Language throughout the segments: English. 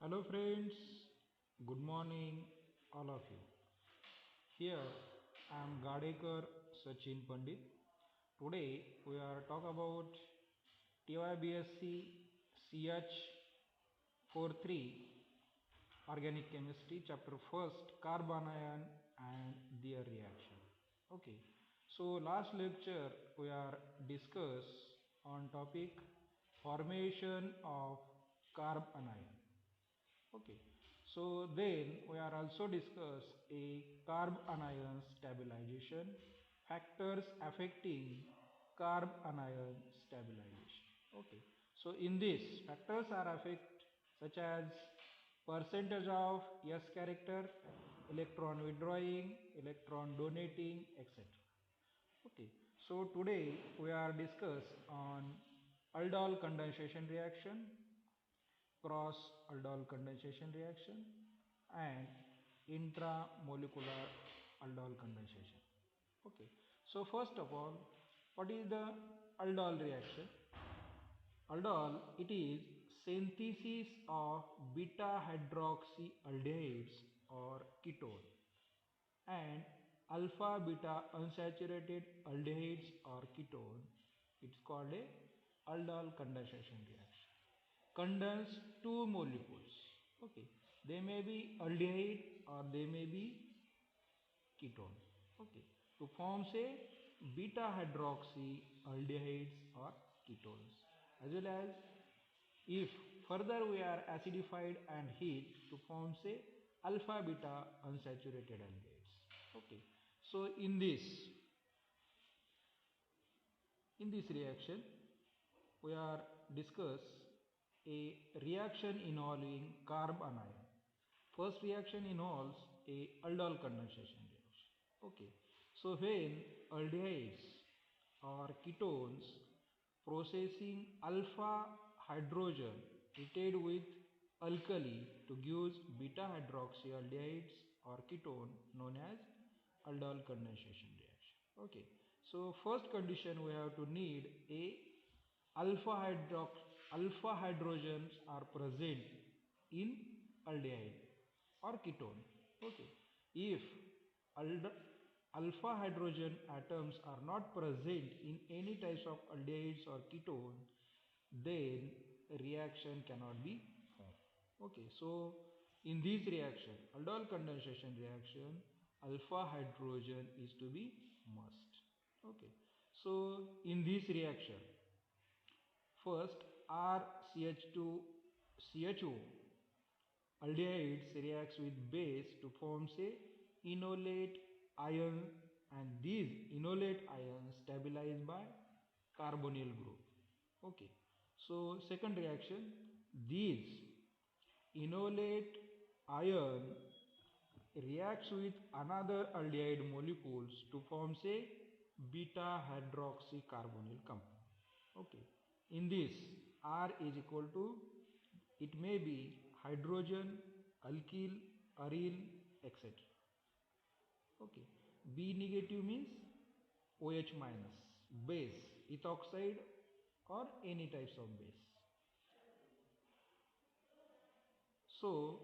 Hello friends, good morning all of you. Here I am Gadekar Sachin Pandit. Today we are talk about TYBSc CH43 Organic Chemistry chapter first carbanion and their reaction. Okay. So last lecture we are discuss on topic formation of carbanion. Okay, so then we are also discuss a carb anion stabilization, factors affecting carb anion stabilization. Okay, so in this factors are affect such as percentage of S character, electron withdrawing, electron donating, etc. Okay, so today we are discuss on aldol condensation reaction, cross aldol condensation reaction and intramolecular aldol condensation. Okay, so first of all, what is the aldol reaction? Aldol, it is synthesis of beta hydroxyaldehydes or ketone and alpha beta unsaturated aldehydes or ketone. It's called a aldol condensation reaction. Condense two molecules. Okay, they may be aldehyde or they may be ketone. Okay, to form say beta hydroxy aldehydes or ketones, as well as if further we are acidified and heat to form say alpha beta unsaturated aldehydes. Okay, so in this reaction we are discuss a reaction involving carb anion. First reaction involves a aldol condensation reaction. Okay, so when aldehydes or ketones processing alpha hydrogen treated with alkali to give beta hydroxyaldehydes or ketone known as aldol condensation reaction. Okay, so first condition we have to need a alpha hydrox alpha hydrogens are present in aldehyde or ketone. Okay, if alpha hydrogen atoms are not present in any types of aldehydes or ketone, then reaction cannot be formed. Okay, so in this reaction, aldol condensation reaction, alpha hydrogen is to be must. Okay, so in this reaction, first RCH2 CHO aldehydes reacts with base to form say enolate ion, and these enolate ions stabilized by carbonyl group. Okay, so second reaction, these enolate ion reacts with another aldehyde molecules to form say beta hydroxycarbonyl compound. Okay, in this R is equal to, it may be hydrogen, alkyl, aryl, etc. Okay, B negative means OH minus, base, ethoxide or any types of base. So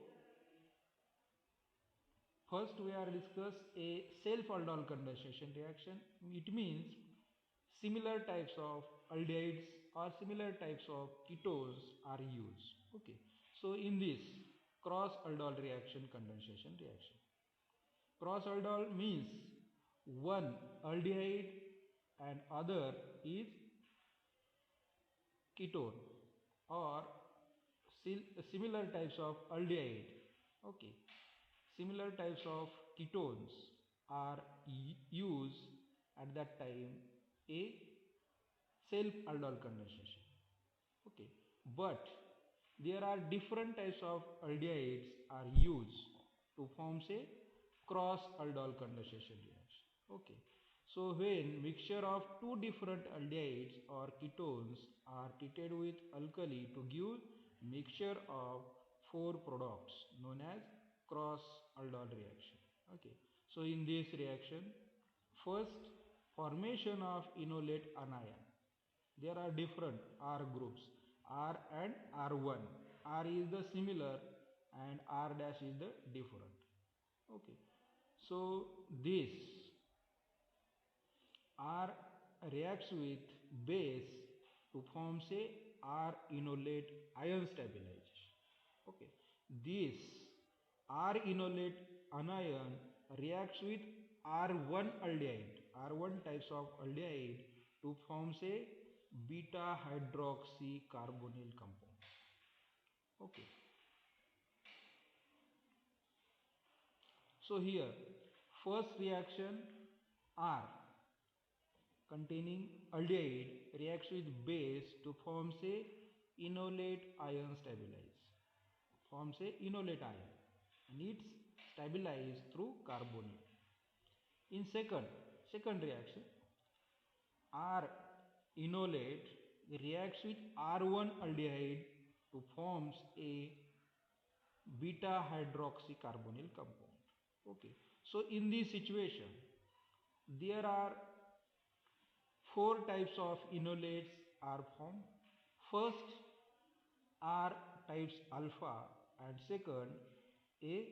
first we are discuss a self-aldol condensation reaction. It means similar types of aldehydes or similar types of ketones are used. Okay, so in this cross aldol reaction condensation reaction, cross aldol means one aldehyde and other is ketone or similar types of aldehyde. Okay, similar types of ketones are used at that time a self aldol condensation. Okay, but there are different types of aldehydes are used to form say cross aldol condensation reaction. Okay, so when mixture of two different aldehydes or ketones are treated with alkali to give mixture of four products known as cross aldol reaction. Okay, so in this reaction, first formation of enolate anion, there are different R groups, R and R1. R is the similar and R dash is the different. Okay, so this R reacts with base to form say R enolate ion stabilization. Okay, this R enolate anion reacts with R1 aldehyde, R1 types of aldehyde to form say beta hydroxy carbonyl compound. Okay, so here first reaction R containing aldehyde reacts with base to form say enolate ion stabilize, forms a enolate ion and it's stabilized through carbonyl. In second reaction, R enolate reacts with R1 aldehyde to forms a beta hydroxy carbonyl compound. Okay, so in this situation there are four types of enolates are formed. First R types alpha and second a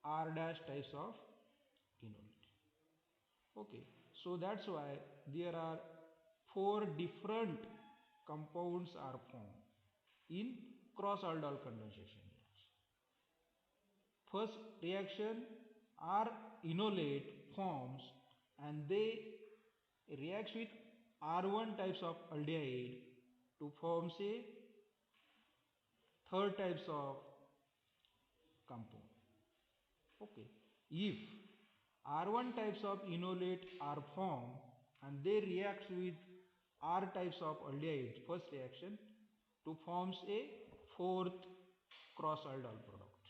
R dash types of enolate. Okay, so that's why there are four different compounds are formed in cross aldol condensation reaction. First reaction R enolate forms and they reacts with R1 types of aldehyde to form say third types of compound. Okay, if R1 types of enolate are formed and they react with R types of aldehyde, first reaction, to forms a fourth cross aldol product.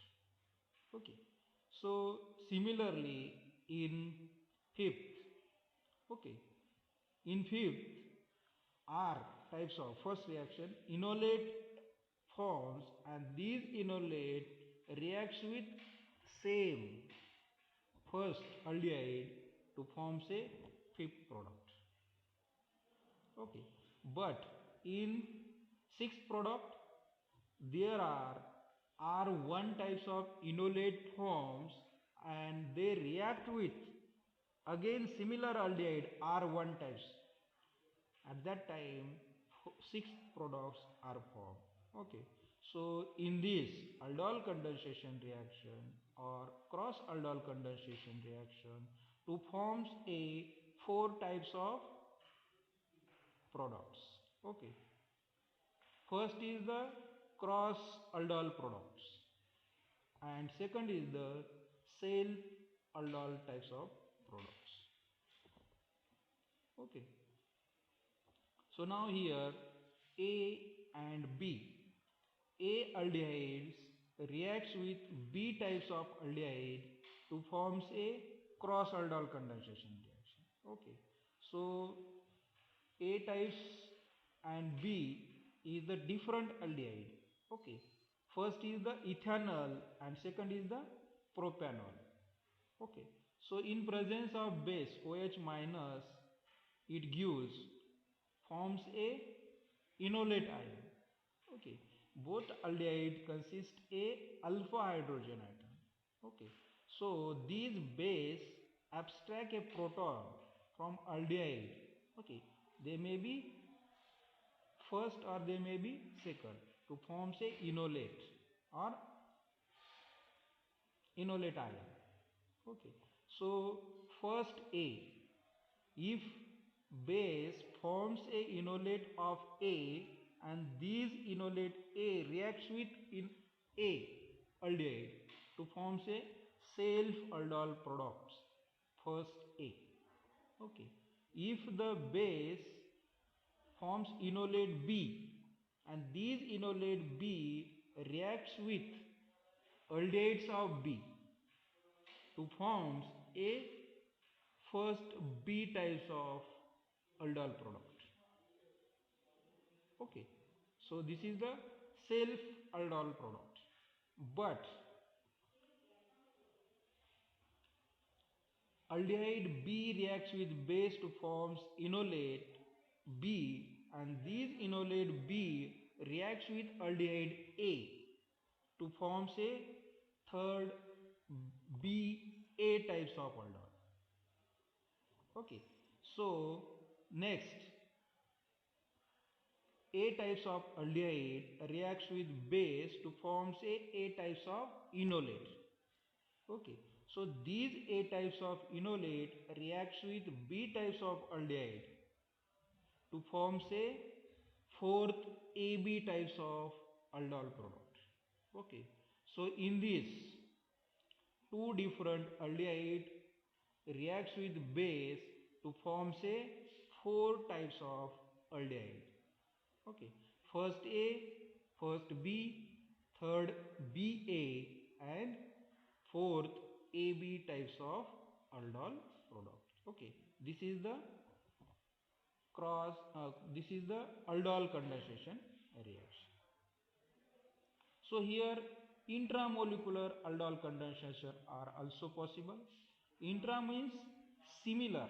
Okay, so similarly in fifth, okay, in fifth R types of first reaction enolate forms and these enolate reacts with same first aldehyde to form say fifth product. Okay, but in sixth product there are R1 types of enolate forms and they react with again similar aldehyde R1 types. At that time six products are formed. Okay, so in this aldol condensation reaction or cross aldol condensation reaction to forms a four types of products. Okay, first is the cross aldol products and second is the self aldol types of products. Okay, so now here A and B, A aldehydes reacts with B types of aldehyde to forms a cross aldol condensation reaction. Okay, so A types and B is the different aldehyde. Okay, first is the ethanol and second is the propanol. Okay, so in presence of base OH minus it gives forms a enolate ion. Okay, both aldehyde consist a alpha hydrogen atom. Okay, so these base abstract a proton from aldehyde. Okay, they may be first or they may be second to form say enolate or enolate ion. Okay, so first A, if base forms a enolate of A and these enolate A reacts with in A aldehyde to form a self aldol products first A. Okay, if the base forms enolate B and these enolate B reacts with aldehydes of B to forms a first B types of aldol product. Okay, so this is the self aldol product, but aldehyde B reacts with base to forms enolate B and these enolate B reacts with aldehyde A to to form say third B A types of aldol. Okay, so next A types of aldehyde reacts with base to form say A types of enolate. Okay, so these A types of enolate reacts with B types of aldehyde to form say fourth AB types of aldol product. Okay, so in this two different aldehyde reacts with base to form say four types of aldehyde. Okay, first A, first B, third BA and fourth AB types of aldol product. Okay, this is the aldol condensation reaction. So here intramolecular aldol condensation are also possible. Intra means similar.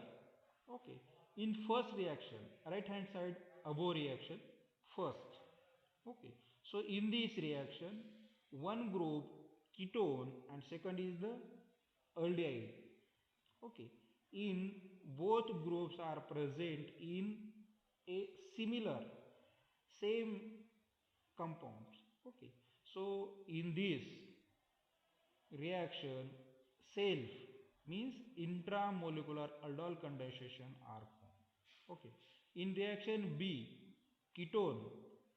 Okay, in first reaction, right hand side above reaction first. Okay, so in this reaction one group ketone and second is the aldehyde. Okay, in both groups are present in a similar same compounds. Okay, so in this reaction self means intramolecular aldol condensation are formed. Okay, in reaction B ketone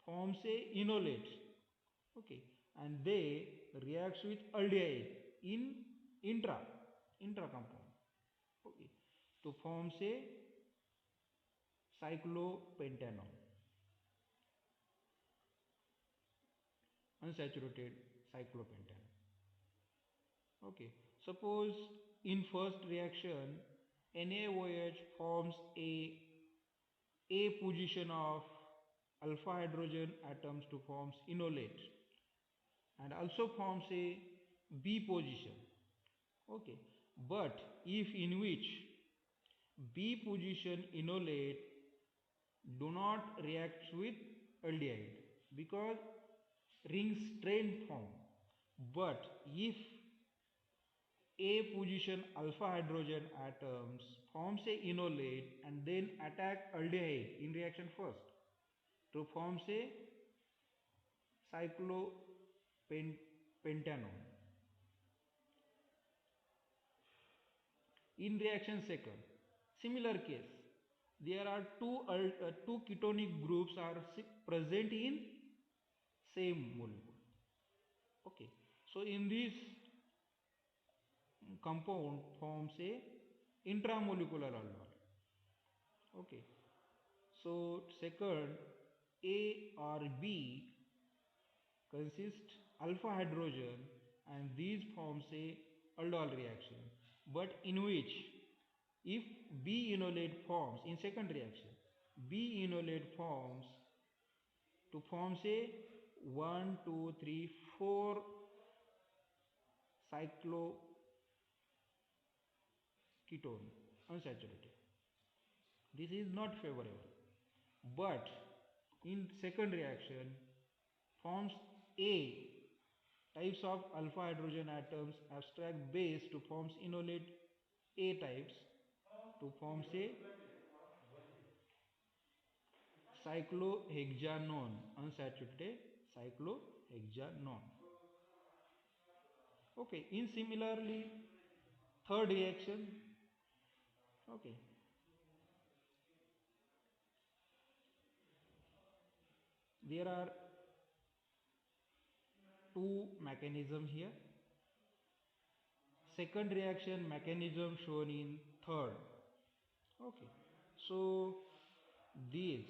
forms a enolate. Okay, and they reacts with aldehyde in intra compound. Okay, to form say cyclopentanone, unsaturated cyclopentanone. Okay, suppose in first reaction NaOH forms a position of alpha hydrogen atoms to forms enolate and also forms a B position. Okay, but if in which B position enolate do not react with aldehyde because ring strain form, but if A position alpha hydrogen atoms forms a enolate and then attack aldehyde in reaction first to form a cyclopentanone. In reaction second, similar case, there are two ketonic groups are present in same molecule. Okay, so in this compound forms a intramolecular aldol. Okay, so second A or B consist alpha hydrogen and these forms a aldol reaction, but in which if B enolate forms in second reaction, B enolate forms to form say 1, 2, 3, 4 cycloketone unsaturated. This is not favorable, but in second reaction forms A types of alpha hydrogen atoms abstract base to forms enolate A types to form say cyclohexanone unsaturated cyclohexanone. Okay, in similarly third reaction. Okay, there are two mechanisms here. Second reaction mechanism shown in third. Okay, so these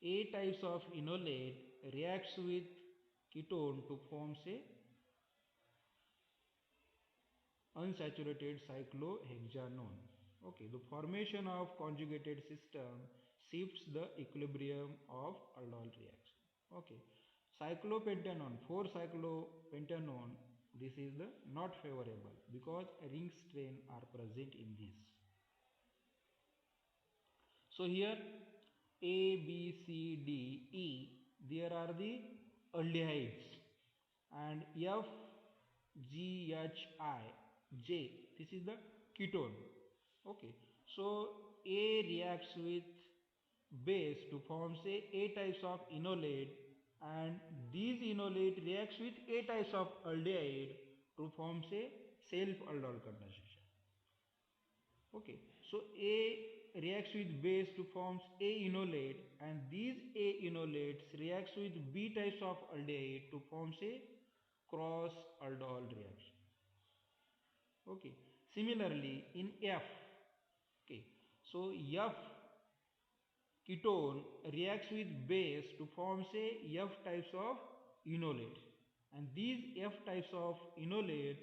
A types of enolate reacts with ketone to form say unsaturated cyclohexanone. Okay, the formation of conjugated system shifts the equilibrium of aldol reaction. Okay, cyclopentanone, 4-cyclopentanone, this is the not favorable because ring strain are present in this. So here A, B, C, D, E there are the aldehydes, and FGHI J, this is the ketone. Okay, so A reacts with base to form say A types of enolate, and these enolate reacts with A types of aldehyde to form say self aldol condensation. Okay, so A reacts with base to form A enolate, and these A enolates reacts with B types of aldehyde to form say cross aldol reaction. Okay, similarly in F, okay, so F ketone reacts with base to form say F types of enolate, and these F types of enolate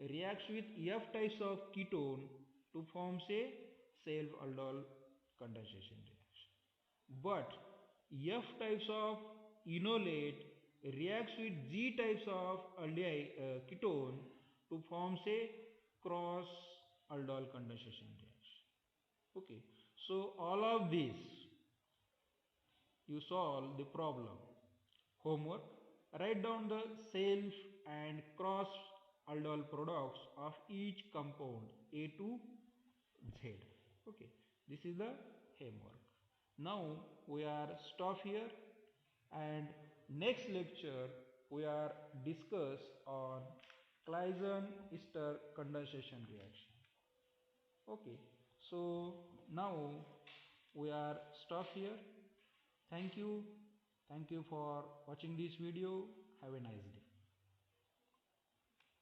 reacts with F types of ketone to form say self aldol condensation reaction. But F types of enolate reacts with G types of ketone to form say cross aldol condensation reaction. Okay, so all of these you solve the problem. Homework: write down the self and cross aldol products of each compound A to Z. Okay, this is the homework. Now we are stop here, and next lecture we are discuss on Claisen-Ester condensation reaction. Okay, so now we are stop here. Thank you. Thank you for watching this video. Have a nice day.